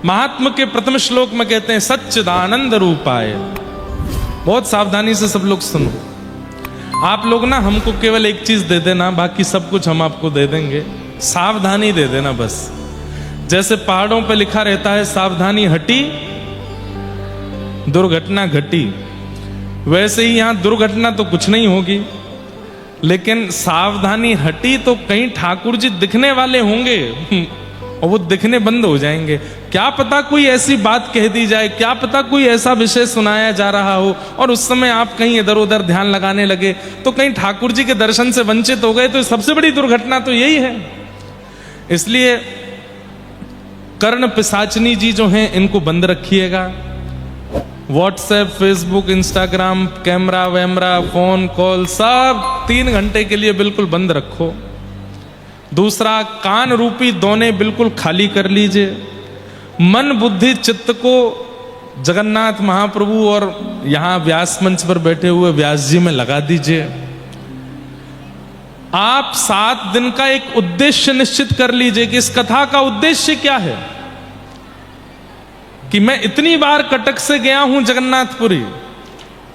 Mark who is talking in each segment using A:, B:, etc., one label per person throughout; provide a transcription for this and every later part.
A: महात्मा के प्रथम श्लोक में कहते हैं सच्चिदानंद रूपाय। बहुत सावधानी से सब लोग सुनो। आप लोग ना हमको केवल एक चीज दे देना, बाकी सब कुछ हम आपको दे देंगे। सावधानी दे देना बस। जैसे पहाड़ों पे लिखा रहता है सावधानी हटी दुर्घटना घटी, वैसे ही यहां दुर्घटना तो कुछ नहीं होगी, लेकिन सावधानी हटी तो कहीं ठाकुर जी दिखने वाले होंगे और वो दिखने बंद हो जाएंगे। क्या पता कोई ऐसी बात कह दी जाए, क्या पता कोई ऐसा विषय सुनाया जा रहा हो और उस समय आप कहीं इधर उधर ध्यान लगाने लगे तो कहीं ठाकुर जी के दर्शन से वंचित हो गए, तो सबसे बड़ी दुर्घटना तो यही है। इसलिए कर्ण पिशाचनी जी जो हैं इनको बंद रखिएगा। व्हाट्सएप, फेसबुक, इंस्टाग्राम, कैमरा वैमरा, फोन कॉल सब 3 घंटे के लिए बिल्कुल बंद रखो। दूसरा, कान रूपी दोने बिल्कुल खाली कर लीजिए। मन बुद्धि चित्त को जगन्नाथ महाप्रभु और यहां व्यास मंच पर बैठे हुए व्यास जी में लगा दीजिए। आप 7 दिन का एक उद्देश्य निश्चित कर लीजिए कि इस कथा का उद्देश्य क्या है। कि मैं इतनी बार कटक से गया हूं जगन्नाथपुरी,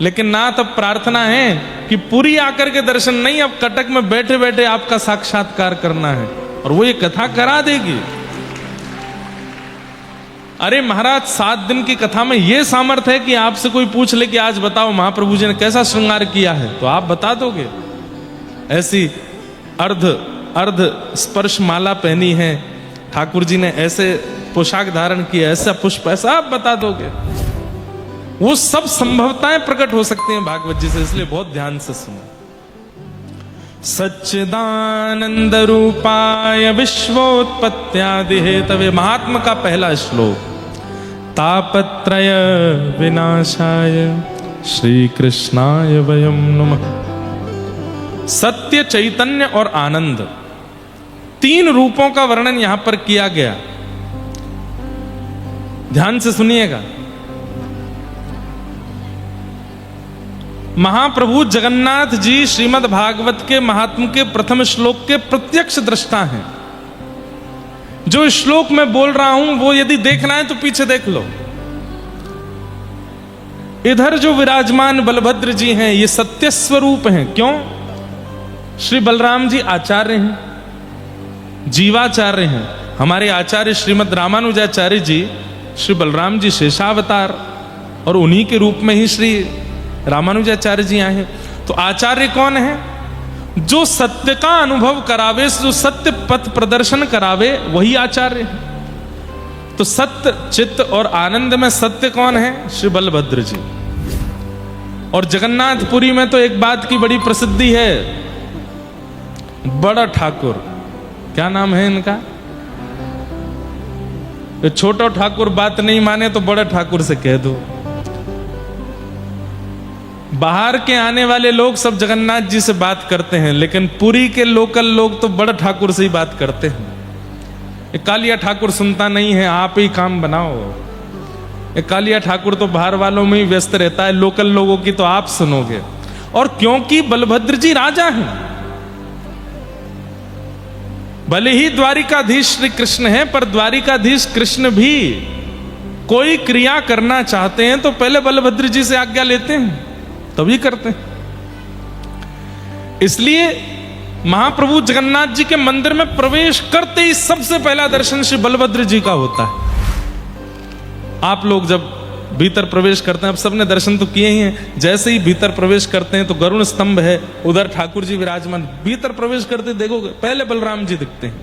A: लेकिन ना तब प्रार्थना है कि पुरी आकर के दर्शन नहीं, अब कटक में बैठे बैठे आपका साक्षात्कार करना है और वो ये कथा करा देगी। अरे महाराज, 7 दिन की कथा में ये सामर्थ्य है कि आपसे कोई पूछ ले कि आज बताओ महाप्रभु जी ने कैसा श्रृंगार किया है, तो आप बता दोगे। ऐसी अर्ध स्पर्श माला पहनी है ठाकुर जी ने, ऐसे पोशाक धारण किया, ऐसा पुष्प, ऐसा आप बता दोगे। वो सब संभवताएं प्रकट हो सकती हैं भागवत जी से, इसलिए बहुत ध्यान से सुनो। सच्चिदानंद रूपाय विश्वोत्पत्त्यादि हेतवे, महात्मा का पहला श्लोक। तापत्रय विनाशाय श्री कृष्णाय वयम नमः। सत्य, चैतन्य और आनंद, 3 रूपों का वर्णन यहां पर किया गया। ध्यान से सुनिएगा। महाप्रभु जगन्नाथ जी श्रीमद् भागवत के महात्म के प्रथम श्लोक के प्रत्यक्ष दृष्टा हैं। जो श्लोक मैं बोल रहा हूं वो यदि देखना है तो पीछे देख लो। इधर जो विराजमान बलभद्र जी हैं ये सत्य स्वरूप हैं। क्यों? श्री बलराम जी आचार्य हैं, जीवाचार्य हैं। हमारे आचार्य श्रीमद् रामानुजाचार्य जी श्री बलराम जी शेषावतार, और उन्हीं के रूप में ही श्री रामानुजाचार्य जी आए हैं। तो आचार्य कौन है? जो सत्य का अनुभव करावे, जो सत्य पथ प्रदर्शन करावे, वही आचार्य है। तो सत्य, चित्त और आनंद में सत्य कौन है? श्री बलभद्र जी। और जगन्नाथपुरी में तो एक बात की बड़ी प्रसिद्धि है, बड़ा ठाकुर, क्या नाम है इनका? छोटा ठाकुर बात नहीं माने तो बड़ा ठाकुर से कह दो। बाहर के आने वाले लोग सब जगन्नाथ जी से बात करते हैं, लेकिन पुरी के लोकल लोग तो बड़ा ठाकुर से ही बात करते हैं। कालिया ठाकुर सुनता नहीं है, आप ही काम बनाओ। कालिया ठाकुर तो बाहर वालों में ही व्यस्त रहता है, लोकल लोगों की तो आप सुनोगे। और क्योंकि बलभद्र जी राजा हैं, भले ही द्वारिकाधीश श्री कृष्ण है, पर द्वारिकाधीश कृष्ण भी कोई क्रिया करना चाहते हैं तो पहले बलभद्र जी से आज्ञा लेते हैं, तभी करते हैं। इसलिए महाप्रभु जगन्नाथ जी के मंदिर में प्रवेश करते ही सबसे पहला दर्शन श्री बलभद्र जी का होता है। आप लोग जब भीतर प्रवेश करते हैं, अब सबने दर्शन तो किए ही हैं, जैसे ही भीतर प्रवेश करते हैं तो गरुण स्तंभ है, उधर ठाकुर जी विराजमान। भीतर प्रवेश करते देखोगे पहले बलराम जी दिखते हैं।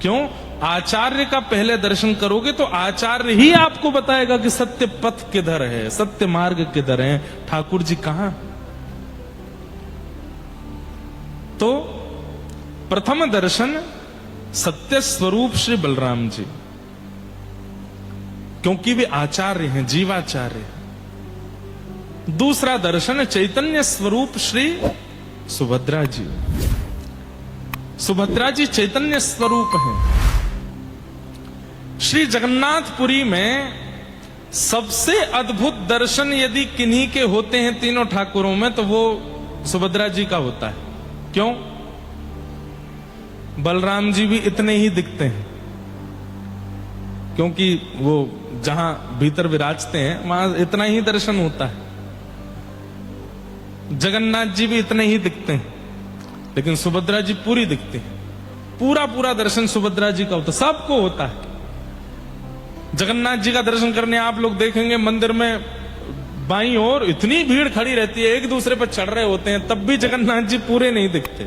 A: क्यों? आचार्य का पहले दर्शन करोगे तो आचार्य ही आपको बताएगा कि सत्य पथ किधर है, सत्य मार्ग किधर है, ठाकुर जी कहां। तो प्रथम दर्शन सत्य स्वरूप श्री बलराम जी, क्योंकि वे आचार्य हैं, जीवाचार्य। दूसरा दर्शन चैतन्य स्वरूप श्री सुभद्रा जी। सुभद्रा जी चैतन्य स्वरूप हैं। श्री जगन्नाथपुरी में सबसे अद्भुत दर्शन यदि किन्हीं के होते हैं तीनों ठाकुरों में, तो वो सुभद्रा जी का होता है। क्यों? बलराम जी भी इतने ही दिखते हैं, क्योंकि वो जहां भीतर विराजते हैं वहां इतना ही दर्शन होता है। जगन्नाथ जी भी इतने ही दिखते हैं, लेकिन सुभद्रा जी पूरी दिखती है। पूरा पूरा दर्शन सुभद्रा जी का होता है, सबको होता है। जगन्नाथ जी का दर्शन करने आप लोग देखेंगे मंदिर में बाईं ओर इतनी भीड़ खड़ी रहती है, एक दूसरे पर चढ़ रहे होते हैं, तब भी जगन्नाथ जी पूरे नहीं दिखते।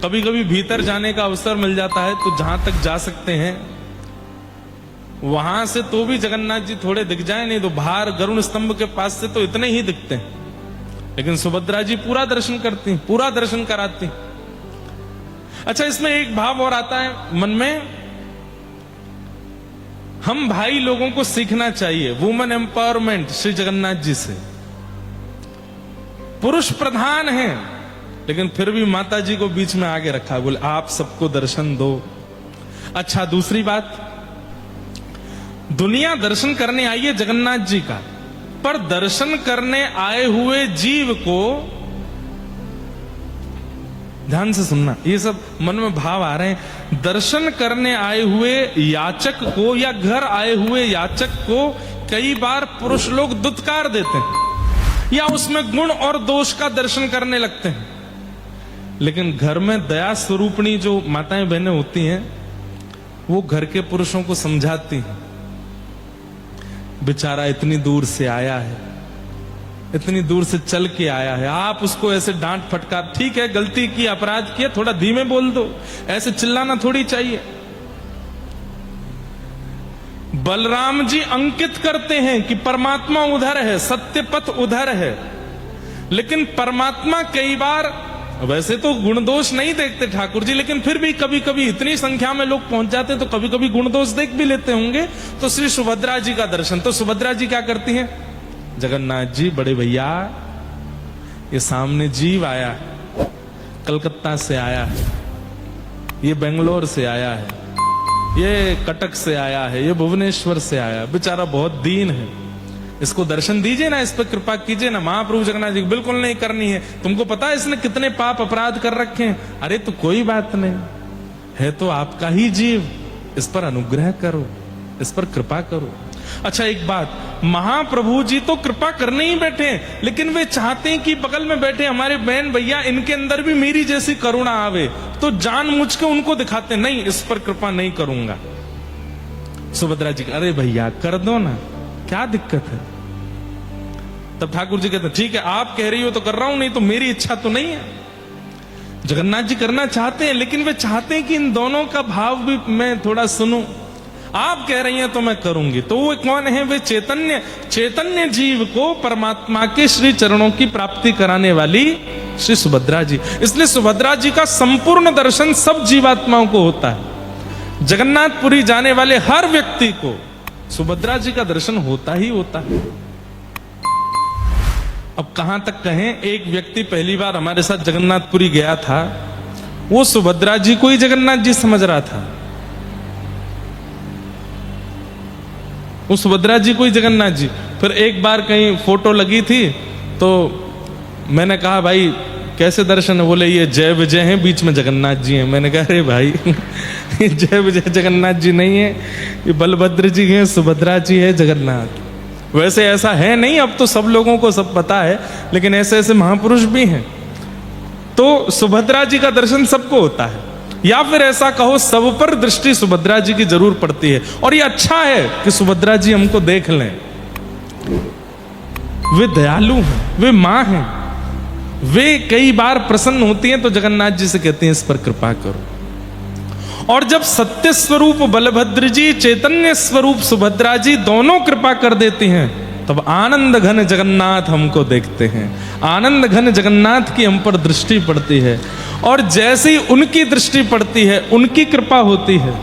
A: कभी कभी भीतर जाने का अवसर मिल जाता है तो जहां तक जा सकते हैं वहां से तो भी जगन्नाथ जी थोड़े दिख जाए, नहीं तो बाहर गरुड़ स्तंभ के पास से तो इतने ही दिखते हैं। लेकिन सुभद्रा जी पूरा दर्शन करती हैं, पूरा दर्शन कराती। अच्छा, इसमें एक भाव और आता है मन में, हम भाई लोगों को सीखना चाहिए वुमेन एम्पावरमेंट श्री जगन्नाथ जी से। पुरुष प्रधान हैं, लेकिन फिर भी माता जी को बीच में आगे रखा, बोले आप सबको दर्शन दो। अच्छा, दूसरी बात, दुनिया दर्शन करने आई है जगन्नाथ जी का, पर दर्शन करने आए हुए जीव को, ध्यान से सुनना, ये सब मन में भाव आ रहे हैं, दर्शन करने आए हुए याचक को या घर आए हुए याचक को कई बार पुरुष लोग दुत्कार देते हैं या उसमें गुण और दोष का दर्शन करने लगते हैं। लेकिन घर में दया स्वरूपणी जो माताएं बहनें होती हैं वो घर के पुरुषों को समझाती हैं, बेचारा इतनी दूर से आया है, इतनी दूर से चल के आया है, आप उसको ऐसे डांट फटकार, ठीक है गलती की, अपराध किया, थोड़ा धीमे बोल दो, ऐसे चिल्लाना थोड़ी चाहिए। बलराम जी अंकित करते हैं कि परमात्मा उधर है, सत्य पथ उधर है, लेकिन परमात्मा कई बार, वैसे तो गुण दोष नहीं देखते ठाकुर जी, लेकिन फिर भी कभी कभी इतनी संख्या में लोग पहुंच जाते हैं तो कभी कभी गुण दोष देख भी लेते होंगे। तो श्री सुभद्रा जी का दर्शन, तो सुभद्रा जी क्या करती हैं, जगन्नाथ जी बड़े भैया, ये सामने जीव आया है, कलकत्ता से आया है, ये बेंगलोर से आया है, ये कटक से आया है, ये भुवनेश्वर से आया है, बेचारा बहुत दीन है, इसको दर्शन दीजिए ना, इस पर कृपा कीजिए ना। महाप्रभु जगन्नाथ जी बिल्कुल नहीं करनी है, तुमको पता है इसने कितने पाप अपराध कर रखे हैं। अरे तो कोई बात नहीं है, तो आपका ही जीव, इस पर अनुग्रह करो, इस पर कृपा करो। अच्छा, एक बात, महाप्रभु जी तो कृपा करने ही बैठे हैं, लेकिन वे चाहते हैं कि बगल में बैठे हमारे बहन भैया, इनके अंदर भी मेरी जैसी करुणा आवे, तो जानबूझ के उनको दिखाते, नहीं इस पर कृपा नहीं करूंगा। सुभद्रा जी, अरे भैया कर दो ना, क्या दिक्कत है। तब ठाकुर जी कहते, ठीक है आप कह रही हो तो कर रहा हूं, नहीं तो मेरी इच्छा तो नहीं है। जगन्नाथ जी करना चाहते हैं, लेकिन वे चाहते हैं कि इन दोनों का भाव भी मैं थोड़ा सुनूं। आप कह रही हैं तो मैं करूंगी। तो वो कौन है, वे चैतन्य, चैतन्य जीव को परमात्मा के श्री चरणों की प्राप्ति कराने वाली श्री सुभद्रा जी। इसलिए सुभद्रा जी का संपूर्ण दर्शन सब जीवात्माओं को होता है। जगन्नाथपुरी जाने वाले हर व्यक्ति को सुभद्रा जी का दर्शन होता ही होता है। अब कहां तक कहें, एक व्यक्ति पहली बार हमारे साथ जगन्नाथपुरी गया था, वो सुभद्रा जी को ही जगन्नाथ जी समझ रहा था, वो सुभद्रा जी को ही जगन्नाथ जी। फिर एक बार कहीं फोटो लगी थी तो मैंने कहा भाई कैसे दर्शन है, बोले ये जय विजय हैं, बीच में जगन्नाथ जी हैं। मैंने कहा अरे भाई जय विजय जगन्नाथ जी नहीं है, ये बलभद्र जी हैं, सुभद्रा जी है, जगन्नाथ। वैसे ऐसा है नहीं, अब तो सब लोगों को सब पता है, लेकिन ऐसे ऐसे महापुरुष भी हैं। तो सुभद्रा जी का दर्शन सबको होता है, या फिर ऐसा कहो सब पर दृष्टि सुभद्रा जी की जरूर पड़ती है। और ये अच्छा है कि सुभद्रा जी हमको देख लें, वे दयालु हैं, वे मां हैं, वे कई बार प्रसन्न होती हैं तो जगन्नाथ जी से कहती हैं इस पर कृपा करो। और जब सत्य स्वरूप बलभद्र जी, चैतन्य स्वरूप सुभद्रा जी दोनों कृपा कर देती हैं, तब आनंद घन जगन्नाथ हमको देखते हैं, आनंद घन जगन्नाथ की हम पर दृष्टि पड़ती है। और जैसे ही उनकी दृष्टि पड़ती है, उनकी कृपा होती है।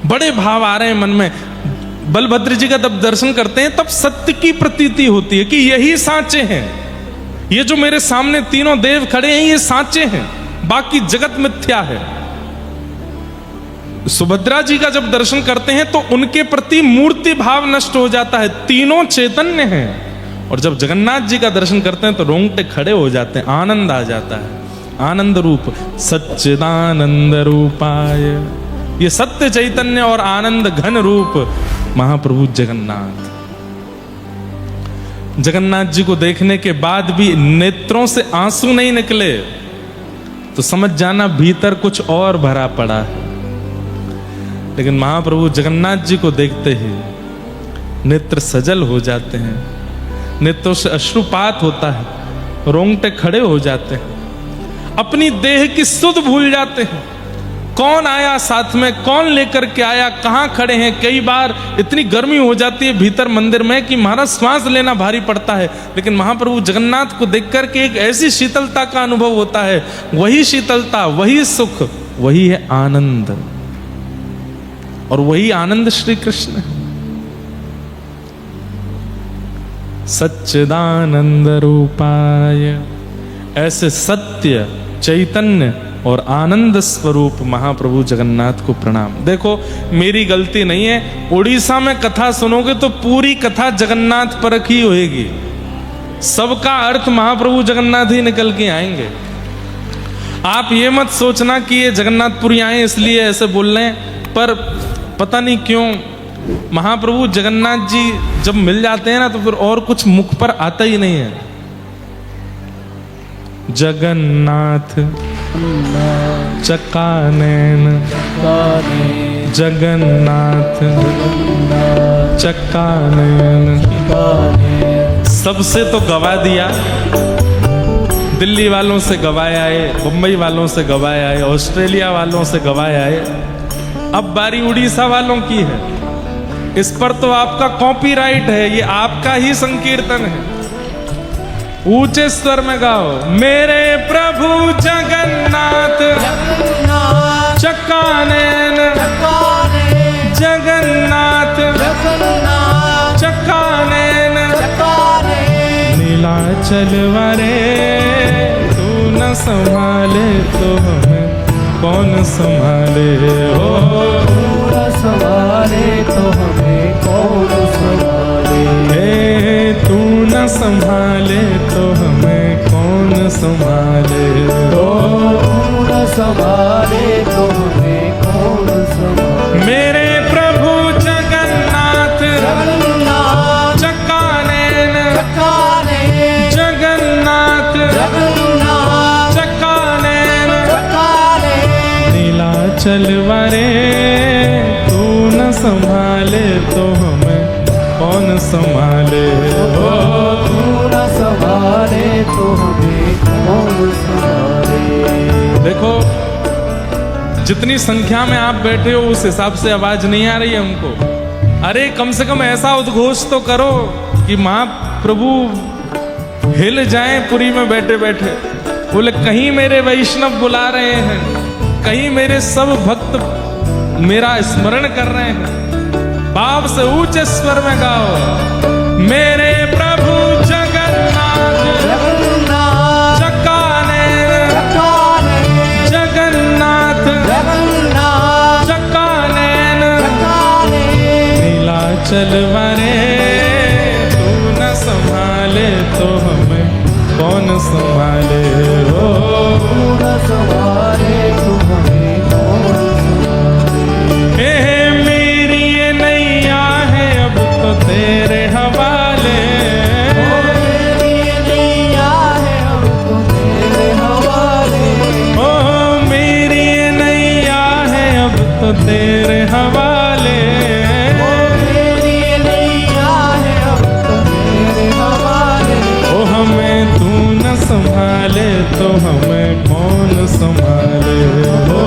A: बड़े भाव आ रहे हैं मन में। बलभद्र जी का जब दर्शन करते हैं तब सत्य की प्रतीति होती है कि यही साचे हैं, ये जो मेरे सामने तीनों देव खड़े हैं ये साचे हैं, बाकी जगत मिथ्या है। सुभद्रा जी का जब दर्शन करते हैं तो उनके प्रति मूर्ति भाव नष्ट हो जाता है, तीनों चैतन्य हैं। और जब जगन्नाथ जी का दर्शन करते हैं तो रोंगटे खड़े हो जाते हैं, आनंद आ जाता है। आनंद रूप सच्चिदानंद रूपाय ये सत्य चैतन्य और आनंद घन रूप महाप्रभु जगन्नाथ। जगन्नाथ जी को देखने के बाद भी नेत्रों से आंसू नहीं निकले तो समझ जाना भीतर कुछ और भरा पड़ा है। लेकिन महाप्रभु जगन्नाथ जी को देखते ही नेत्र सजल हो जाते हैं, नेत्रों से अश्रुपात होता है, रोंगटे खड़े हो जाते हैं, अपनी देह की सुध भूल जाते हैं। कौन आया साथ में, कौन लेकर के आया, कहां खड़े हैं। कई बार इतनी गर्मी हो जाती है भीतर मंदिर में कि महाराज श्वास लेना भारी पड़ता है, लेकिन महाप्रभु जगन्नाथ को देखकर के एक ऐसी शीतलता का अनुभव होता है। वही शीतलता, वही सुख, वही है आनंद, और वही आनंद श्री कृष्ण है। सच्चिदानंद रूपाय, ऐसे सत्य चैतन्य और आनंद स्वरूप महाप्रभु जगन्नाथ को प्रणाम। देखो मेरी गलती नहीं है, उड़ीसा में कथा सुनोगे तो पूरी कथा जगन्नाथ पर ही होएगी, सबका अर्थ महाप्रभु जगन्नाथ ही निकल के आएंगे। आप ये मत सोचना कि ये जगन्नाथपुरी आए इसलिए ऐसे बोल रहे हैं, पर पता नहीं क्यों महाप्रभु जगन्नाथ जी जब मिल जाते हैं ना तो फिर और कुछ मुख पर आता ही नहीं है। जगन्नाथ चक्कानैन, जगन्नाथ चक्कानैन। सबसे तो गवा दिया, दिल्ली वालों से गवाए आए, मुंबई वालों से गवाए आए, ऑस्ट्रेलिया वालों से गवाए आए, अब बारी उड़ीसा वालों की है। इस पर तो आपका कॉपीराइट है, ये आपका ही संकीर्तन है। ऊंचे स्वर में गाओ, मेरे प्रभु जगन्नाथ चक्कानैन, जगन्नाथ चक्कानैन, नीलाचल वारे तू न संभाले तो हमें कौन संभाले हो,
B: संभाले तो हमें कौन संभाले,
A: तू न संभाले तो हमें कौन संभाले हो,
B: तू न संभाले तो हमें कौन संभाले।
A: मेरे प्रभु जगन्नाथ चक्कानैन, जगन्नाथ चक्कानैन, नीलाचल वारे तू न संभाले तो हमें कौन संभाले हो,
B: तू न संभाले तो हमें कौन संभाले।
A: देखो जितनी संख्या में आप बैठे हो उस हिसाब से आवाज नहीं आ रही है हमको। अरे कम से कम ऐसा उद्घोष तो करो कि महाप्रभु हिल जाएं पुरी में बैठे बैठे। बोले कहीं मेरे वैष्णव बुला रहे हैं, कहीं मेरे सब भक्त मेरा स्मरण कर रहे हैं। भाव से ऊंचे स्वर में गाओ, मेरे प्रभु जगन्नाथ चक्कानैन, जगन्नाथ चक्कानैन, नीलाचल वारे तू न संभाले तो हमें कौन संभाले हो,
B: तू न संभाले तो हमें कौन संभाले।
A: मेरी ये नैया है अब तो तेरे हवाले,
B: मेरी नैया है अब तो तेरे हवाले,
A: ओ मेरी ये नैया है अब तो तेरे हवाले,
B: मेरी नैया है अब तो तेरे हवाले।
A: ओ हमें तू न संभाले तो हमें कौन संभाले हो,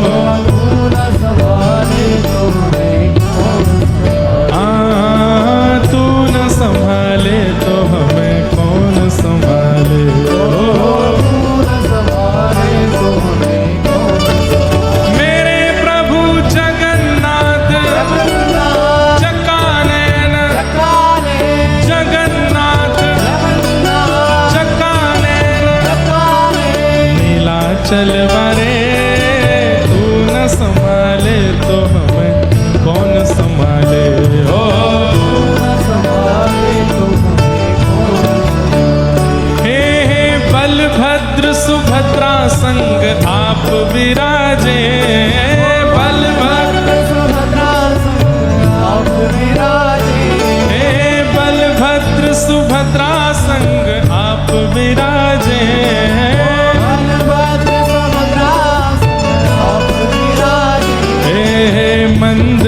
B: तू न संभाले तो हमें कौन संभाले।
A: तू न संभाले तो हमें कौन संभाले हो,
B: तू न संभाले तो हमें कौन संभाले।
A: मेरे प्रभु जगन्नाथ चक्कानैन, जगन्नाथ चक्कानैन, नीलाचल वारे तू न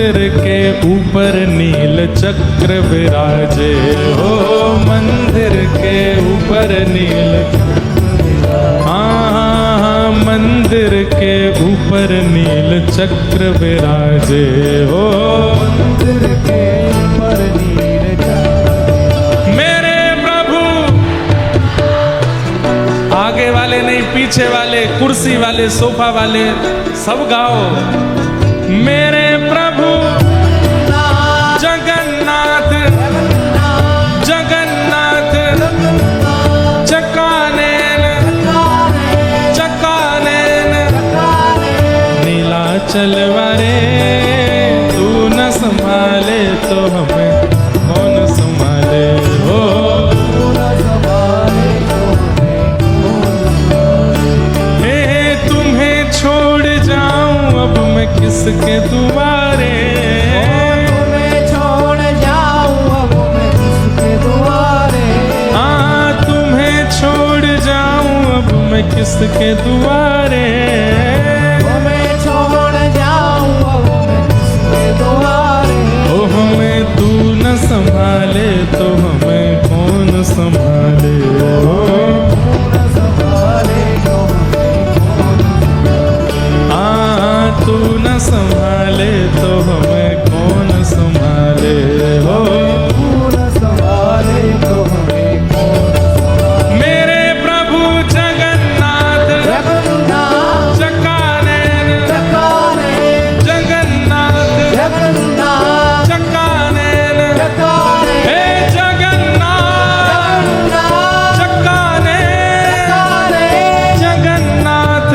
A: मंदिर के ऊपर नील चक्र विराजे हो, मंदिर के ऊपर नील, हाँ, मंदिर के ऊपर नील चक्र विराजे हो,
B: मंदिर के ऊपर नील चक्र।
A: मेरे प्रभु, आगे वाले नहीं पीछे वाले, कुर्सी वाले, सोफा वाले, सब गाओ। मेरे प्रभु जगन्नाथ, जगन्नाथ चकानैन, चकानैन नीलाचल वारे, तू न संभाले तो हमें कौन संभाले हो। हे तुम्हें छोड़ जाऊं अब मैं किसके दुआरे,
B: तुम्हें छोड़ जाऊं अब मैं किसके दुआरे,
A: हाँ तुम्हें छोड़ जाऊं अब मैं किसके दुआरे,
B: तुम्हें छोड़ जाऊं अब मैं किसके दुआरे।
A: ओ हमें तू न संभाले तो हमें कौन संभाले हो। हाँ तू न संभाले तो हमें कौन संभाले हो। मेरे प्रभु जगन्नाथ, चकानैन, जगन्नाथ, चकानैन, हे जगन्नाथ, चकानैन, जगन्नाथ,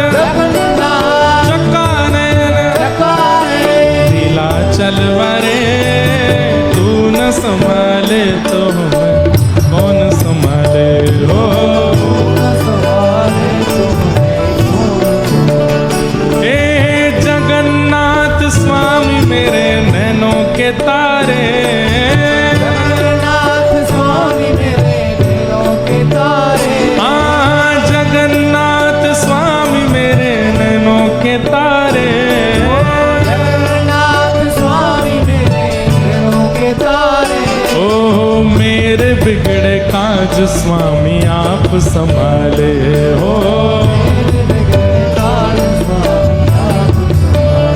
A: चकानैन नीलाचल वारे, तू न संभाले तो हमें कौन संभाले हो। हे जगन्नाथ स्वामी मेरे नैनों के तारे,
B: जगन्नाथ स्वामी मेरे नैनों के तारे,
A: हाँ जगन्नाथ स्वामी मेरे नैनों के तारे,
B: जगन्नाथ स्वामी मेरे नैनों के तारे।
A: ओ मेरे बिगड़े काज स्वामी आप संभाले हो।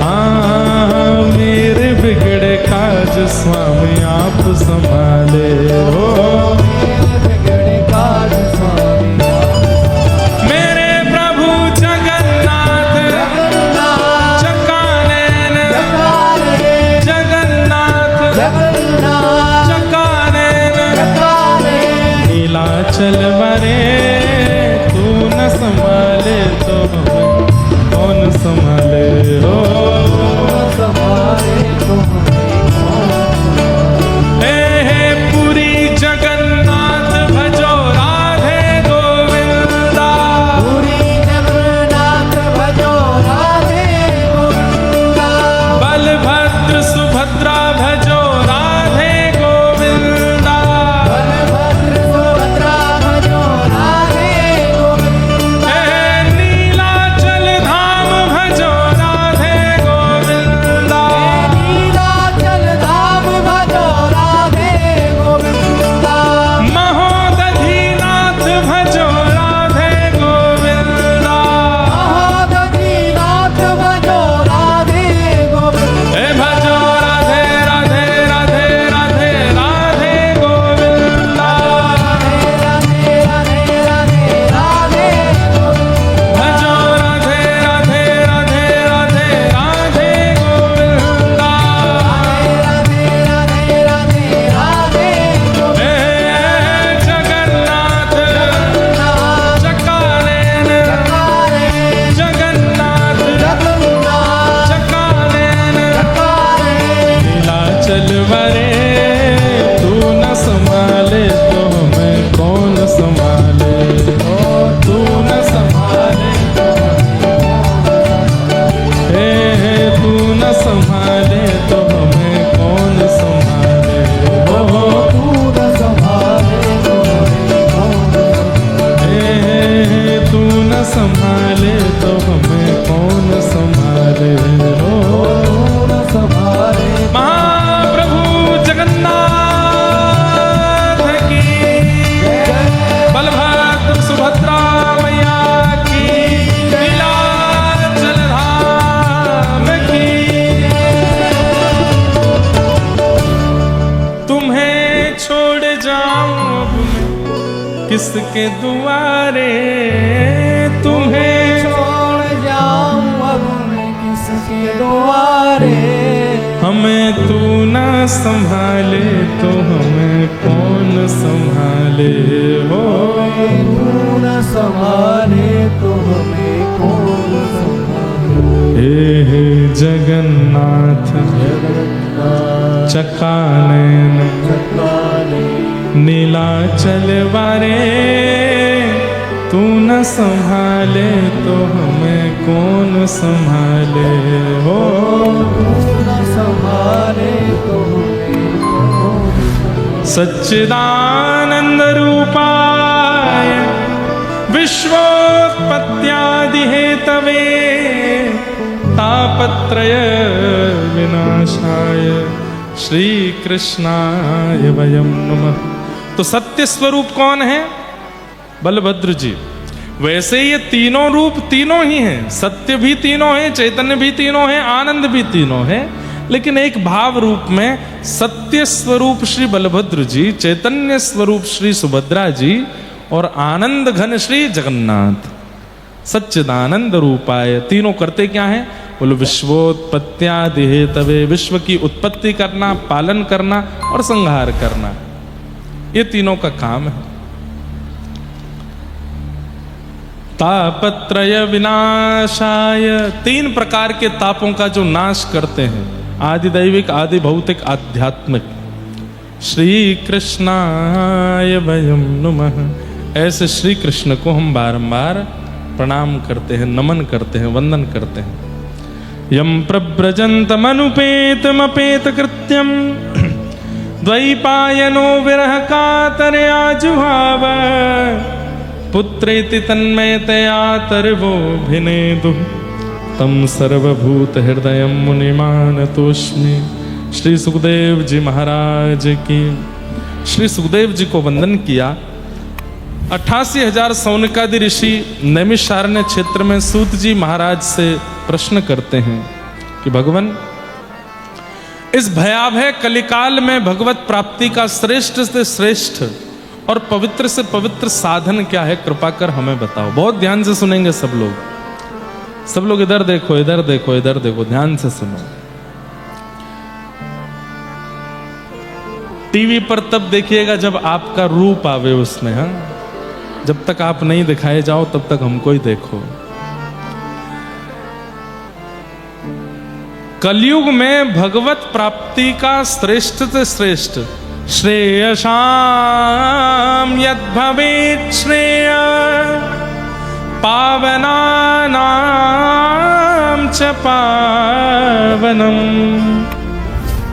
A: हाँ मेरे बिगड़े काज स्वामी आप संभाले हो। मेरे प्रभु जगन्नाथ, चकानैन, जगन्नाथ, चकानैन नीलाचल वारे, तू न संभाले तो हमें कौन संभाले हो। हे पुरी जगन्नाथ भजो राधे गोविंदा,
B: पूरी जगन्नाथ भजो राधे गोविंदा,
A: बलभद्र सुभद्रा भजो राधे गोविंदा,
B: बलभद्र सुभद्रा भजो राधे गोविंदा,
A: हे नीलाचल धाम भजो राधे गोविंदा,
B: नीलाचल धाम भजो राधे गोविंदा,
A: महोदधीनाथ भजो राधे गोविंदा,
B: महोदधीनाथ भजो राधे गोविंदा,
A: हे भजो राधे राधे राधे राधे राधे गोविंदा,
B: राधे राधे राधे राधे गोविंदा,
A: भजो राधे राधे राधे राधे राधे गोविंदा,
B: राधे राधे राधे राधे गोविंदा,
A: हे जगन्नाथ, चकानैन, जगन्नाथ, चकानैन नीलाचल वारे, तू न संभाले तो हमें कौन संभाले हो। तू न संभाले हे तू न संभाले तो हमें कौन संभाले हो। हे तू न संभाले तो हमें कौन संभाले हो। किसके दुआरे तुम्हें
B: छोड़ जाऊं अब मैं किसके दुआरे।
A: हमें तू ना संभाले तो हमें कौन संभाले हो।
B: तू न संभाले तो हमें कौन संभाले।
A: हे जगन्नाथ
B: जगन्नाथ
A: चकानयन
B: चकाने
A: नीलाचल वारे तू न संभाले तो हमें कौन संभाले हो।
B: तू न संभाले तो हमें कौन संभाले।
A: सच्चिदानंद रूपाय विश्वोत्पत्त्यादि हेतवे तापत्रय विनाशाय श्री कृष्णाय वयं नमः। तो सत्य स्वरूप कौन है? बलभद्र जी। वैसे ये तीनों रूप तीनों ही हैं, सत्य भी तीनों है, चैतन्य भी तीनों है, आनंद भी तीनों है, लेकिन एक भाव रूप में सत्य स्वरूप श्री बलभद्र जी, चैतन्य स्वरूप श्री सुभद्रा जी और आनंद घन श्री जगन्नाथ। सच्चिदानंद रूपाय तीनों करते क्या है? बोलो विश्वोत्पत्त्यादि हेतवे, विश्व की उत्पत्ति करना, पालन करना और संहार करना, ये तीनों का काम है। तापत्रय विनाशाय, तीन प्रकार के तापों का जो नाश करते हैं, आदि दैविक, आदि भौतिक, आध्यात्मिक। श्री कृष्णाय वयं नमः। ऐसे श्री कृष्ण को हम बारंबार प्रणाम करते हैं, नमन करते हैं, वंदन करते हैं। यम प्रव्रजन्तमनुपेतमपेत कृत्यम द्वैपायनो विरह कातरयाजुहाव पुत्रेति तन्मयतया तर्वोऽभिनेदु तम सर्वभूत हृदय मुनिमानतोऽस्मि। श्री सुखदेव जी महाराज की। श्री सुखदेव जी को वंदन किया। 88,000 सौनकादि ऋषि नैमिषारण्य क्षेत्र में सूत जी महाराज से प्रश्न करते हैं कि भगवान, इस भयावह कलिकाल में भगवत प्राप्ति का श्रेष्ठ से श्रेष्ठ और पवित्र से पवित्र साधन क्या है? कृपा कर हमें बताओ। बहुत ध्यान से सुनेंगे सब लोग। सब लोग इधर देखो, इधर देखो, इधर देखो, ध्यान से सुनो। टीवी पर तब देखिएगा जब आपका रूप आवे उसमें। हाँ, जब तक आप नहीं दिखाए जाओ तब तक हमको ही देखो। कलयुग में भगवत प्राप्ति का श्रेष्ठ से श्रेष्ठ श्रेयसाम यद भवेत् श्रेय पावनानां च पावनम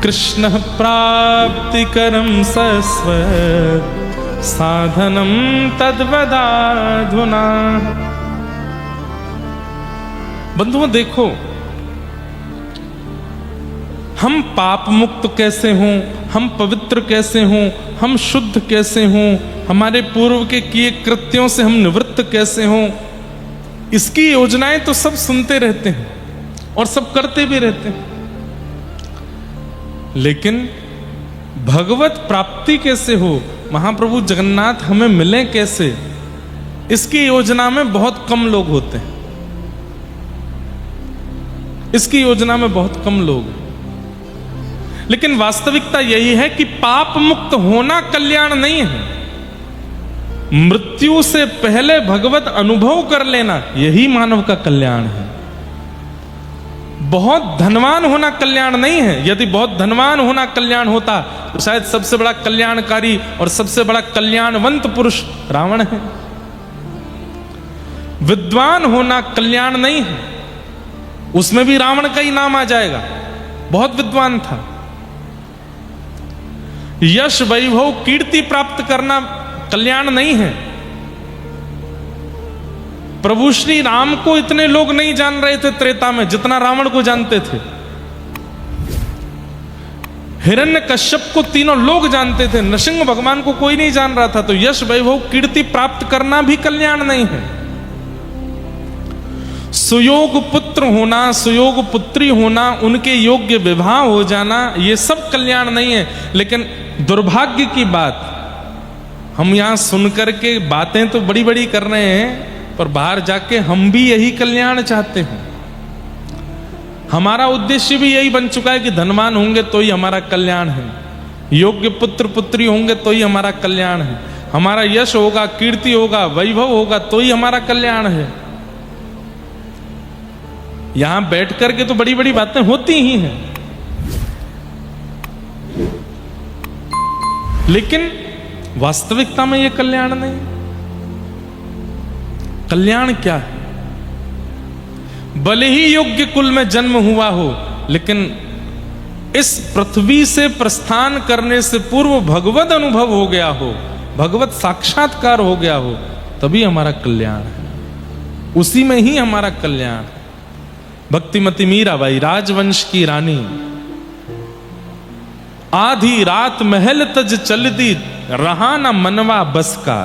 A: कृष्ण प्राप्तिकरं सस्वत् साधनम तद्वदाधुना। बंधुओं देखो, हम पाप मुक्त कैसे हों, हम पवित्र कैसे हों, हम शुद्ध कैसे हों, हमारे पूर्व के किए कृत्यों से हम निवृत्त कैसे हों, इसकी योजनाएं तो सब सुनते रहते हैं और सब करते भी रहते हैं, लेकिन भगवत प्राप्ति कैसे हो, महाप्रभु जगन्नाथ हमें मिले कैसे, इसकी योजना में बहुत कम लोग होते हैं। इसकी योजना में बहुत कम लोग। लेकिन वास्तविकता यही है कि पाप मुक्त होना कल्याण नहीं है। मृत्यु से पहले भगवत अनुभव कर लेना, यही मानव का कल्याण है। बहुत धनवान होना कल्याण नहीं है। यदि बहुत धनवान होना कल्याण होता तो शायद सबसे बड़ा कल्याणकारी और सबसे बड़ा कल्याणवंत पुरुष रावण है। विद्वान होना कल्याण नहीं है, उसमें भी रावण का ही नाम आ जाएगा, बहुत विद्वान था। यश वैभव कीर्ति प्राप्त करना कल्याण नहीं है। प्रभु श्री राम को इतने लोग नहीं जान रहे थे त्रेता में जितना रावण को जानते थे। हिरण्यकश्यप को तीनों लोग जानते थे, नृसिंह भगवान को कोई नहीं जान रहा था। तो यश वैभव कीर्ति प्राप्त करना भी कल्याण नहीं है। सुयोग पुत्र होना, सुयोग पुत्री होना, उनके योग्य विवाह हो जाना, ये सब कल्याण नहीं है। लेकिन दुर्भाग्य की बात, हम यहां सुनकर के बातें तो बड़ी बड़ी कर रहे हैं, पर बाहर जाके हम भी यही कल्याण चाहते हैं। हमारा उद्देश्य भी यही बन चुका है कि धनवान होंगे तो ही हमारा कल्याण है, योग्य पुत्र पुत्री होंगे तो ही हमारा कल्याण है, हमारा यश होगा, कीर्ति होगा, वैभव होगा तो ही हमारा कल्याण है। यहां बैठ करके तो बड़ी बड़ी बातें होती ही हैं, लेकिन वास्तविकता में यह कल्याण नहीं। कल्याण क्या है? भले ही योग्य कुल में जन्म हुआ हो, लेकिन इस पृथ्वी से प्रस्थान करने से पूर्व भगवत अनुभव हो गया हो, भगवत साक्षात्कार हो गया हो, तभी हमारा कल्याण है। उसी में ही हमारा कल्याण है। भक्तिमती मीराबाई, राजवंश की रानी, आधी रात महल तज चलती, रहा न मनवा बस का,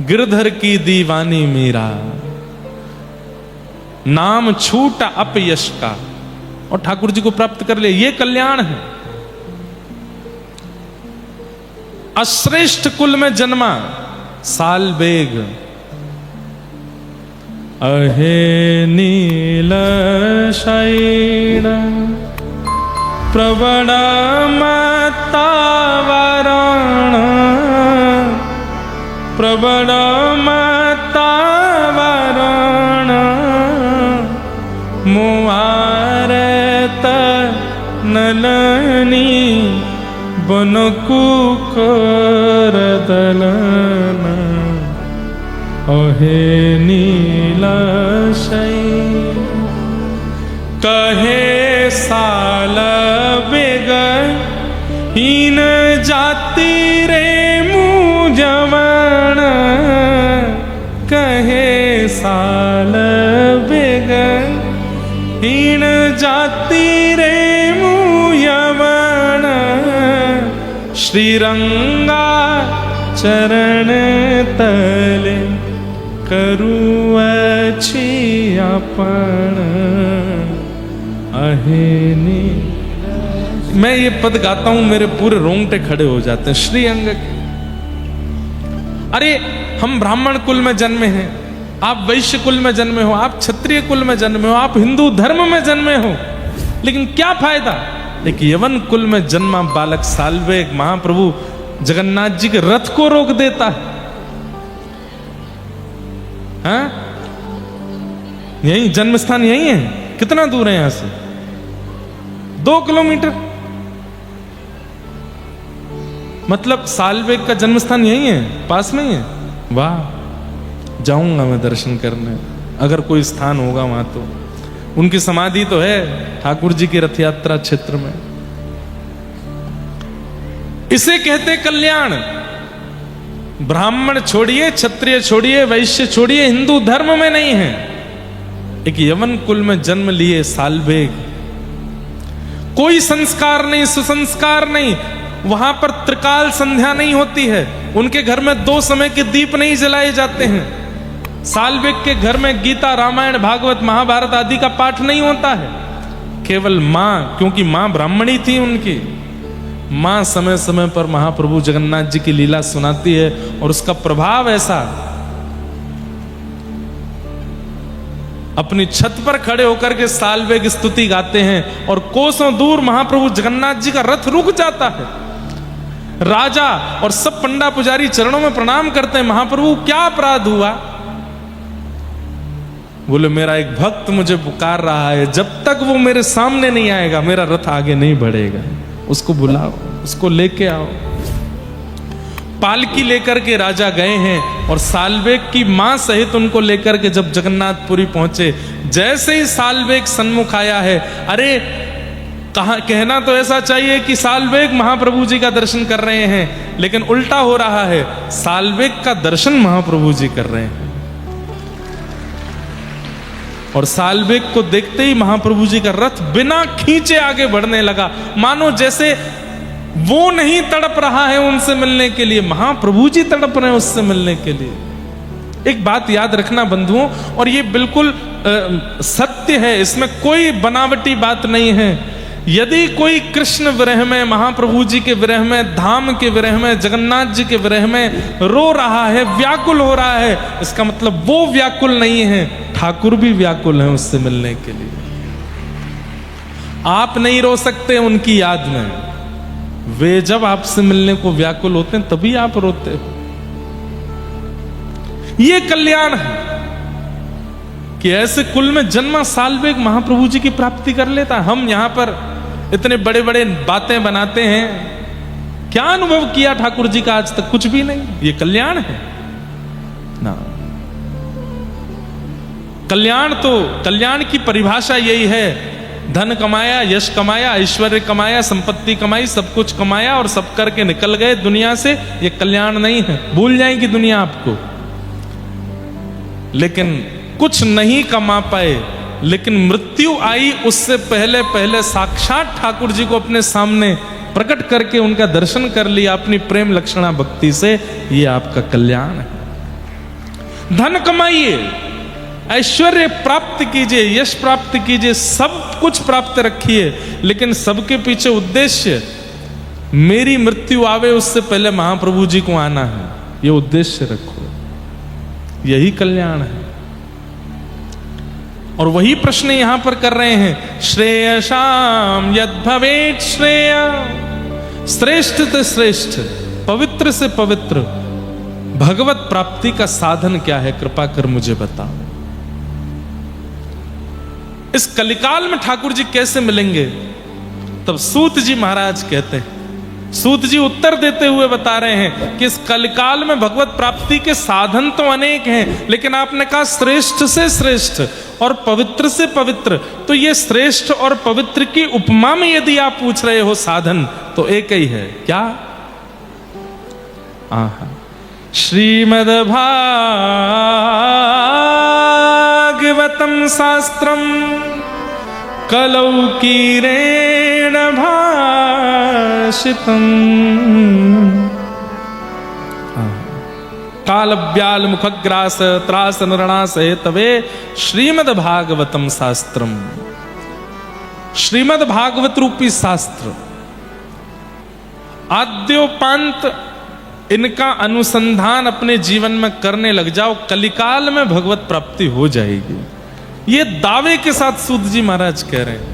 A: गिरधर की दीवानी मीरा, नाम छूटा अपयश का, और ठाकुर जी को प्राप्त कर ले। ये कल्याण है। अश्रेष्ठ कुल में जन्मा साल बेग, अहे नील शैण प्रवण मतावरण, प्रवण मतावरण, मुआरत नलनी बन कुकर दलन, अहे नील शैण। कहे साल बेग हीन जाति रे मुझवन, कहे साल बेग हीन जाति रे मुझवन, श्रीरंगा चरण तले करू अच्छी अपन, अहे नी। मैं ये पद गाता हूं, मेरे पूरे रोंगटे खड़े हो जाते हैं। श्री अंग के, अरे हम ब्राह्मण कुल में जन्मे हैं, आप वैश्य कुल में जन्मे हो, आप क्षत्रिय कुल में जन्मे हो, आप हिंदू धर्म में जन्मे हो, लेकिन क्या फायदा? एक यवन कुल में जन्मा बालक साल्वेग महाप्रभु जगन्नाथ जी के रथ को रोक देता है। हाँ? यही जन्म स्थान यही है। कितना दूर है यहां से? 2 किलोमीटर। मतलब साल्वेग का जन्म स्थान यही है, पास में ही है। वाह, जाऊंगा मैं दर्शन करने, अगर कोई स्थान होगा वहां तो। उनकी समाधि तो है ठाकुर जी की रथ यात्रा क्षेत्र में। इसे कहते कल्याण। ब्राह्मण छोड़िए, क्षत्रिय छोड़िए, वैश्य छोड़िए, हिंदू धर्म में नहीं है। एक यवन कुल में जन्म लिए साल्वेग, कोई संस्कार नहीं, सुसंस्कार नहीं, वहां पर त्रिकाल संध्या नहीं होती है, उनके घर में 2 समय के दीप नहीं जलाए जाते हैं। साल्वेग के घर में गीता, रामायण, भागवत, महाभारत आदि का पाठ नहीं होता है। केवल मां, क्योंकि मां ब्राह्मणी थी उनकी, मां समय समय पर महाप्रभु जगन्नाथ जी की लीला सुनाती है, और उसका प्रभाव ऐसा, अपनी छत पर खड़े होकर के साल्वेग स्तुति गाते हैं, और कोसों दूर महाप्रभु जगन्नाथ जी का रथ रुक जाता है। राजा और सब पंडा पुजारी चरणों में प्रणाम करते हैं, महाप्रभु क्या अपराध हुआ? बोले मेरा एक भक्त मुझे पुकार रहा है, जब तक वो मेरे सामने नहीं आएगा मेरा रथ आगे नहीं बढ़ेगा। उसको बुलाओ, उसको लेके आओ। पालकी लेकर के राजा गए हैं, और साल्वेग की मां सहित उनको लेकर के जब जगन्नाथपुरी पहुंचे, जैसे ही साल्वेग सन्मुख आया है, अरे कहा, कहना तो ऐसा चाहिए कि साल्वेग महाप्रभु जी का दर्शन कर रहे हैं, लेकिन उल्टा हो रहा है, साल्वेग का दर्शन महाप्रभु जी कर रहे हैं। और साल्वेग को देखते ही महाप्रभु जी का रथ बिना खींचे आगे बढ़ने लगा, मानो जैसे वो नहीं तड़प रहा है उनसे मिलने के लिए, महाप्रभु जी तड़प रहे हैं उससे मिलने के लिए। एक बात याद रखना बंधुओं, और ये बिल्कुल सत्य है, इसमें कोई बनावटी बात नहीं है। यदि कोई कृष्ण विरह में, महाप्रभु जी के विरह में, धाम के विरह में, जगन्नाथ जी के विरह में रो रहा है, व्याकुल हो रहा है, इसका मतलब वो व्याकुल नहीं है, ठाकुर भी व्याकुल है उससे मिलने के लिए। आप नहीं रो सकते उनकी याद में, वे जब आपसे मिलने को व्याकुल होते हैं तभी आप रोते हो। ये कल्याण है कि ऐसे कुल में जन्मा साल में एक महाप्रभु जी की प्राप्ति कर लेता। हम यहां पर इतने बड़े बड़े बातें बनाते हैं, क्या अनुभव किया ठाकुर जी का आज तक? कुछ भी नहीं। ये कल्याण है ना। कल्याण तो, कल्याण की परिभाषा यही है, धन कमाया, यश कमाया, ऐश्वर्य कमाया, संपत्ति कमाई, सब कुछ कमाया और सब करके निकल गए दुनिया से, ये कल्याण नहीं है। भूल जाएगी दुनिया आपको। लेकिन कुछ नहीं कमा पाए, लेकिन मृत्यु आई उससे पहले पहले साक्षात ठाकुर जी को अपने सामने प्रकट करके उनका दर्शन कर लिया अपनी प्रेम लक्षणा भक्ति से, ये आपका कल्याण है। धन कमाइए, ऐश्वर्य प्राप्त कीजिए, यश प्राप्त कीजिए, सब कुछ प्राप्त रखिए, लेकिन सबके पीछे उद्देश्य मेरी मृत्यु आवे उससे पहले महाप्रभु जी को आना है, ये उद्देश्य रखो। यही कल्याण है। और वही प्रश्न यहां पर कर रहे हैं, श्रेयसाम यद भवेत श्रेय, श्रेष्ठ से श्रेष्ठ, पवित्र से पवित्र भगवत प्राप्ति का साधन क्या है, कृपा कर मुझे बताओ। इस कलिकाल में ठाकुर जी कैसे मिलेंगे? तब सूत जी महाराज कहते हैं, सूत जी उत्तर देते हुए बता रहे हैं कि इस कलिकाल में भगवत प्राप्ति के साधन तो अनेक हैं, लेकिन आपने कहा श्रेष्ठ से श्रेष्ठ और पवित्र से पवित्र, तो ये श्रेष्ठ और पवित्र की उपमा में यदि आप पूछ रहे हो साधन, तो एक ही है, क्या? श्रीमद् भागवतम शास्त्रम कलौ कीरेण भाषितम कालव्याल मुखग्रास त्रास नृणास तवे श्रीमद् भागवतम शास्त्रम। श्रीमद् भागवत रूपी शास्त्र, आद्योपांत इनका अनुसंधान अपने जीवन में करने लग जाओ, कलिकाल में भगवत प्राप्ति हो जाएगी। ये दावे के साथ सूत जी महाराज कह रहे हैं।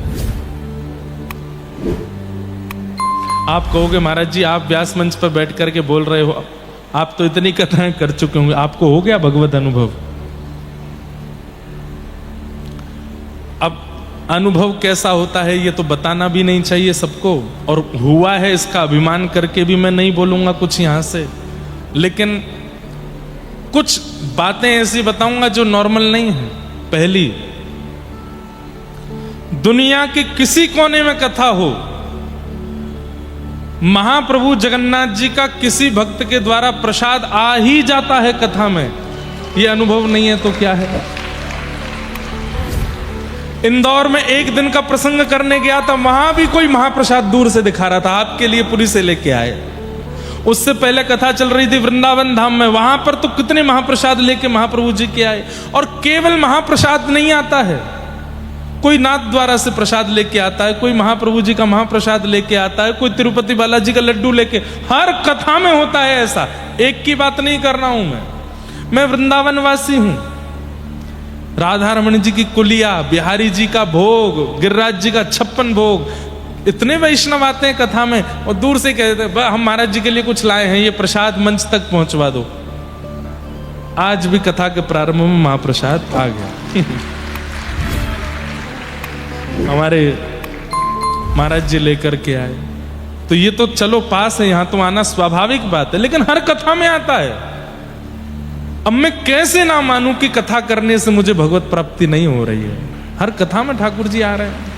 A: आप कहोगे महाराज जी आप व्यास मंच पर बैठ करके बोल रहे हो, आप तो इतनी कथाएं कर चुके होंगे, आपको हो गया भगवत अनुभव। अब अनुभव कैसा होता है ये तो बताना भी नहीं चाहिए सबको, और हुआ है इसका अभिमान करके भी मैं नहीं बोलूंगा कुछ यहां से, लेकिन कुछ बातें ऐसी बताऊंगा जो नॉर्मल नहीं है। पहली, दुनिया के किसी कोने में कथा हो, महाप्रभु जगन्नाथ जी का किसी भक्त के द्वारा प्रसाद आ ही जाता है कथा में, ये अनुभव नहीं है तो क्या है? इंदौर में एक दिन का प्रसंग करने गया था, वहां भी कोई महाप्रसाद दूर से दिखा रहा था, आपके लिए पुरी से लेके आए। उससे पहले कथा चल रही थी वृंदावन धाम में, वहां पर तो कितने महाप्रसाद लेके महाप्रभु जी के आए। और केवल महाप्रसाद नहीं आता है, कोई नाथ द्वारा से प्रसाद लेके आता है, कोई महाप्रभु जी का महाप्रसाद लेके आता है, कोई तिरुपति बालाजी का लड्डू लेके, हर कथा में होता है ऐसा। एक की बात नहीं कर रहा हूं मैं वृंदावन वासी हूं। राधा रमण जी की कुलिया, बिहारी जी का भोग, गिरिराज जी का 56 भोग, इतने वैष्णव आते हैं कथा में और दूर से कहते हैं हम महाराज जी के लिए कुछ लाए हैं, ये प्रसाद मंच तक पहुंचवा दो। आज भी कथा के प्रारंभ में महाप्रसाद आ गया। हमारे महाराज जी लेकर के आए, तो ये तो चलो पास है, यहां तो आना स्वाभाविक बात है, लेकिन हर कथा में आता है। अब मैं कैसे ना मानूं कि कथा करने से मुझे भगवत प्राप्ति नहीं हो रही है? हर कथा में ठाकुर जी आ रहे हैं।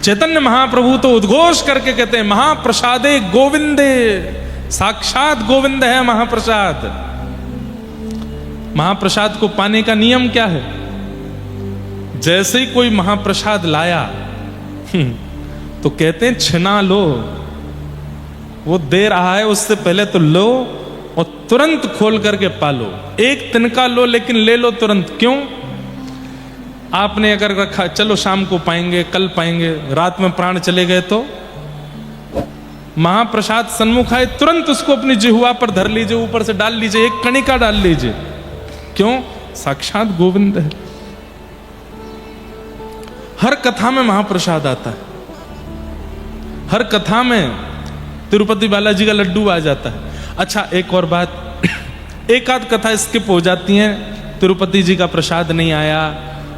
A: चैतन्य महाप्रभु तो उद्घोष करके कहते हैं महाप्रसादे गोविंदे, साक्षात गोविंद है महाप्रसाद। महाप्रसाद को पाने का नियम क्या है? जैसे ही कोई महाप्रसाद लाया तो कहते हैं छिना लो, वो दे रहा है उससे पहले तो लो और तुरंत खोल करके पालो। एक तिनका लो लेकिन ले लो तुरंत। क्यों? आपने अगर रखा चलो शाम को पाएंगे, कल पाएंगे, रात में प्राण चले गए तो महाप्रसाद सन्मुख आए, तुरंत उसको अपनी जिह्वा पर धर लीजिए, ऊपर से डाल लीजिए, एक कणिका डाल लीजिए। क्यों? साक्षात गोविंद है। हर कथा में महाप्रसाद आता है, हर कथा में तिरुपति बालाजी का लड्डू आ जाता है। अच्छा एक और बात, एक आध कथा स्किप हो जाती है, तिरुपति जी का प्रसाद नहीं आया,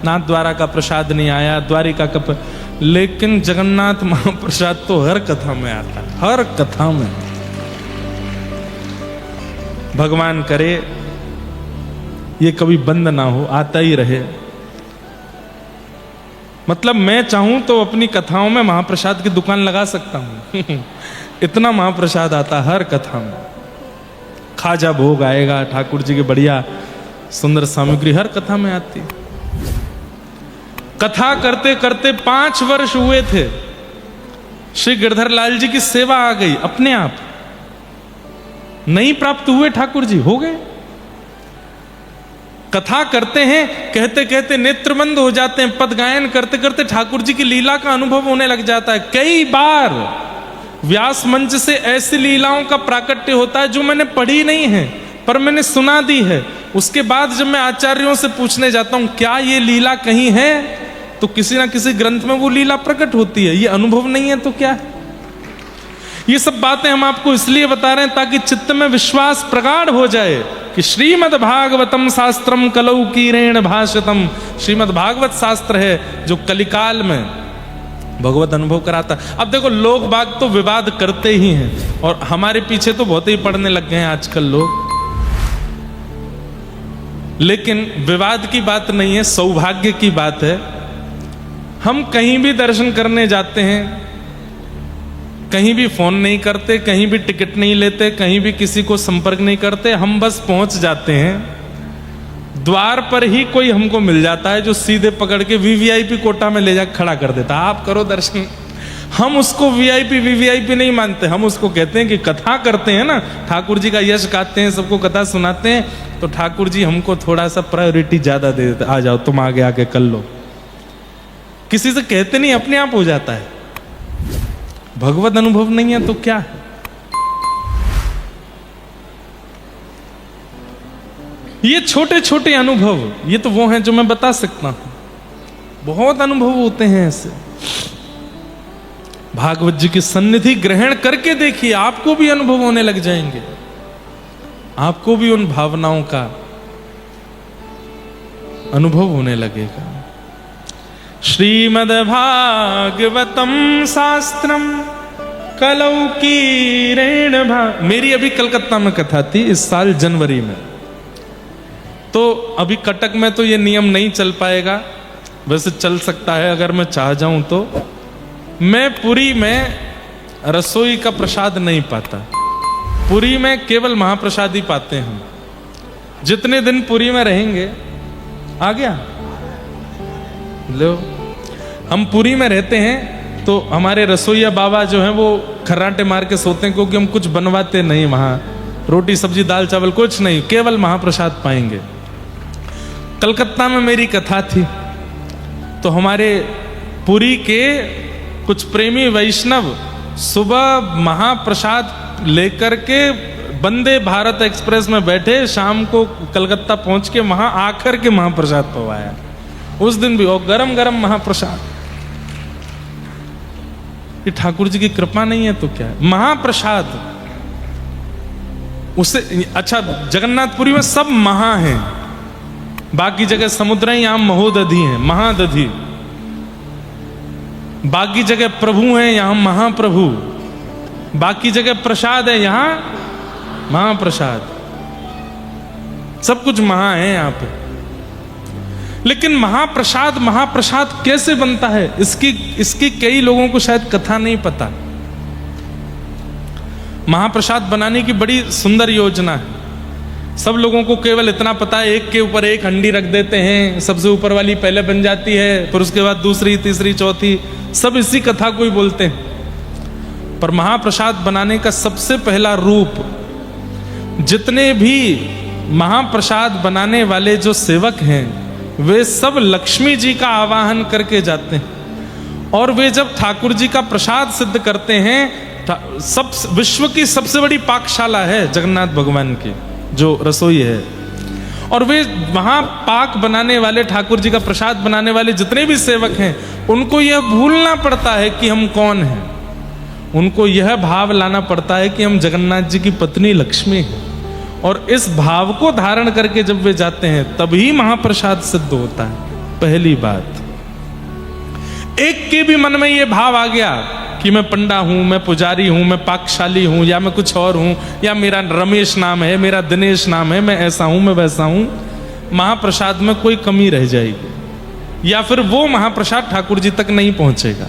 A: नाथ द्वारा का प्रसाद नहीं आया, द्वारिका का, लेकिन जगन्नाथ महाप्रसाद तो हर कथा में आता है, हर कथा में। भगवान करे ये कभी बंद ना हो, आता ही रहे। मतलब मैं चाहूं तो अपनी कथाओं में महाप्रसाद की दुकान लगा सकता हूं इतना महाप्रसाद आता हर कथा में। खाजा भोग आएगा, ठाकुर जी की बढ़िया सुंदर सामग्री हर कथा में आती है। कथा करते करते 5 वर्ष हुए थे, श्री गिरधर लाल जी की सेवा आ गई अपने आप, नहीं प्राप्त हुए ठाकुर जी, हो गए। कथा करते हैं, कहते कहते नेत्र बंद हो जाते हैं, पद गायन करते करते ठाकुर जी की लीला का अनुभव होने लग जाता है। कई बार व्यास मंच से ऐसी लीलाओं का प्राकट्य होता है जो मैंने पढ़ी नहीं है पर मैंने सुना दी है। उसके बाद जब मैं आचार्यों से पूछने जाता हूं क्या ये लीला कहीं है, तो किसी ना किसी ग्रंथ में वो लीला प्रकट होती है। ये अनुभव नहीं है तो क्या है? ये सब बातें हम आपको इसलिए बता रहे हैं ताकि चित्त में विश्वास प्रगाढ़ हो जाए कि श्रीमद् भागवतम शास्त्रम कलौ कीरेण भाषितम, श्रीमद् भागवत शास्त्र है जो कलिकाल में भगवत अनुभव कराता। अब देखो लोग बाग तो विवाद करते ही हैं और हमारे पीछे तो बहुत ही पढ़ने लग गए हैं आजकल लोग, लेकिन विवाद की बात नहीं है, सौभाग्य की बात है। हम कहीं भी दर्शन करने जाते हैं, कहीं भी फोन नहीं करते, कहीं भी टिकट नहीं लेते, कहीं भी किसी को संपर्क नहीं करते, हम बस पहुंच जाते हैं। द्वार पर ही कोई हमको मिल जाता है जो सीधे पकड़ के वीवीआईपी कोटा में ले जाकर खड़ा कर देता है, आप करो दर्शन। हम उसको वीआईपी वीवीआईपी नहीं मानते, हम उसको कहते हैं कि कथा करते हैं ना, ठाकुर जी का यश गाते हैं, सबको कथा सुनाते हैं, तो ठाकुर जी हमको थोड़ा सा प्रायोरिटी ज्यादा दे देते, आ जाओ तुम आगे आके कर लो। किसी से कहते नहीं, अपने आप हो जाता है। भगवत अनुभव नहीं है तो क्या है? ये छोटे छोटे अनुभव, ये तो वो हैं जो मैं बता सकता हूं, बहुत अनुभव होते हैं ऐसे। भागवत जी की सन्निधि ग्रहण करके देखिए, आपको भी अनुभव होने लग जाएंगे, आपको भी उन भावनाओं का अनुभव होने लगेगा। श्रीमद् भागवतम शास्त्रम कलौ कीरेण मेरी अभी कलकत्ता में कथा थी इस साल जनवरी में, तो अभी कटक में तो ये नियम नहीं चल पाएगा, वैसे चल सकता है अगर मैं चाह जाऊं तो। मैं पुरी में रसोई का प्रसाद नहीं पाता, पुरी में केवल महाप्रसाद ही पाते हैं हम। जितने दिन पुरी में रहेंगे, आ गया लो, हम पुरी में रहते हैं तो हमारे रसोईया बाबा जो हैं वो खर्राटे मार के सोते हैं, क्योंकि हम कुछ बनवाते नहीं वहां, रोटी सब्जी दाल चावल कुछ नहीं, केवल महाप्रसाद पाएंगे। कलकत्ता में मेरी कथा थी तो हमारे पुरी के कुछ प्रेमी वैष्णव सुबह महाप्रसाद लेकर के वंदे भारत एक्सप्रेस में बैठे, शाम को कलकत्ता पहुंच के वहां आकर के महाप्रसाद पवाया। उस दिन भी और गरम गरम महाप्रसाद। ये ठाकुर जी की कृपा नहीं है तो क्या है? महाप्रसाद उससे अच्छा, जगन्नाथपुरी में सब महा हैं, बाकी जगह समुद्र हैं, यहां महोदधि हैं, महादधि। बाकी जगह प्रभु हैं, यहां महाप्रभु। बाकी जगह प्रसाद है, यहां महाप्रसाद। सब कुछ महा है यहां पे। लेकिन महाप्रसाद महाप्रसाद कैसे बनता है, इसकी कई लोगों को शायद कथा नहीं पता। महाप्रसाद बनाने की बड़ी सुंदर योजना है। सब लोगों को केवल इतना पता है, एक के ऊपर एक हंडी रख देते हैं, सबसे ऊपर वाली पहले बन जाती है, फिर उसके बाद दूसरी तीसरी चौथी, सब इसी कथा को ही बोलते हैं। पर महाप्रसाद बनाने का सबसे पहला रूप, जितने भी महाप्रसाद बनाने वाले जो सेवक हैं वे सब लक्ष्मी जी का आवाहन करके जाते हैं। और वे जब ठाकुर जी का प्रसाद सिद्ध करते हैं, सब विश्व की सबसे बड़ी पाकशाला है जगन्नाथ भगवान की जो रसोई है, और वे वहां पाक बनाने वाले, ठाकुर जी का प्रसाद बनाने वाले जितने भी सेवक हैं, उनको यह भूलना पड़ता है कि हम कौन हैं। उनको यह भाव लाना पड़ता है कि हम जगन्नाथ जी की पत्नी लक्ष्मी हैं, और इस भाव को धारण करके जब वे जाते हैं तभी महाप्रसाद सिद्ध होता है। पहली बात, एक के भी मन में यह भाव आ गया कि मैं पंडा हूं, मैं पुजारी हूं, मैं पाकशाली हूं, या मैं कुछ और हूं, या मेरा रमेश नाम है, मेरा दिनेश नाम है, मैं ऐसा हूं, मैं वैसा हूं, महाप्रसाद में कोई कमी रह जाएगी, या फिर वो महाप्रसाद ठाकुर जी तक नहीं पहुंचेगा।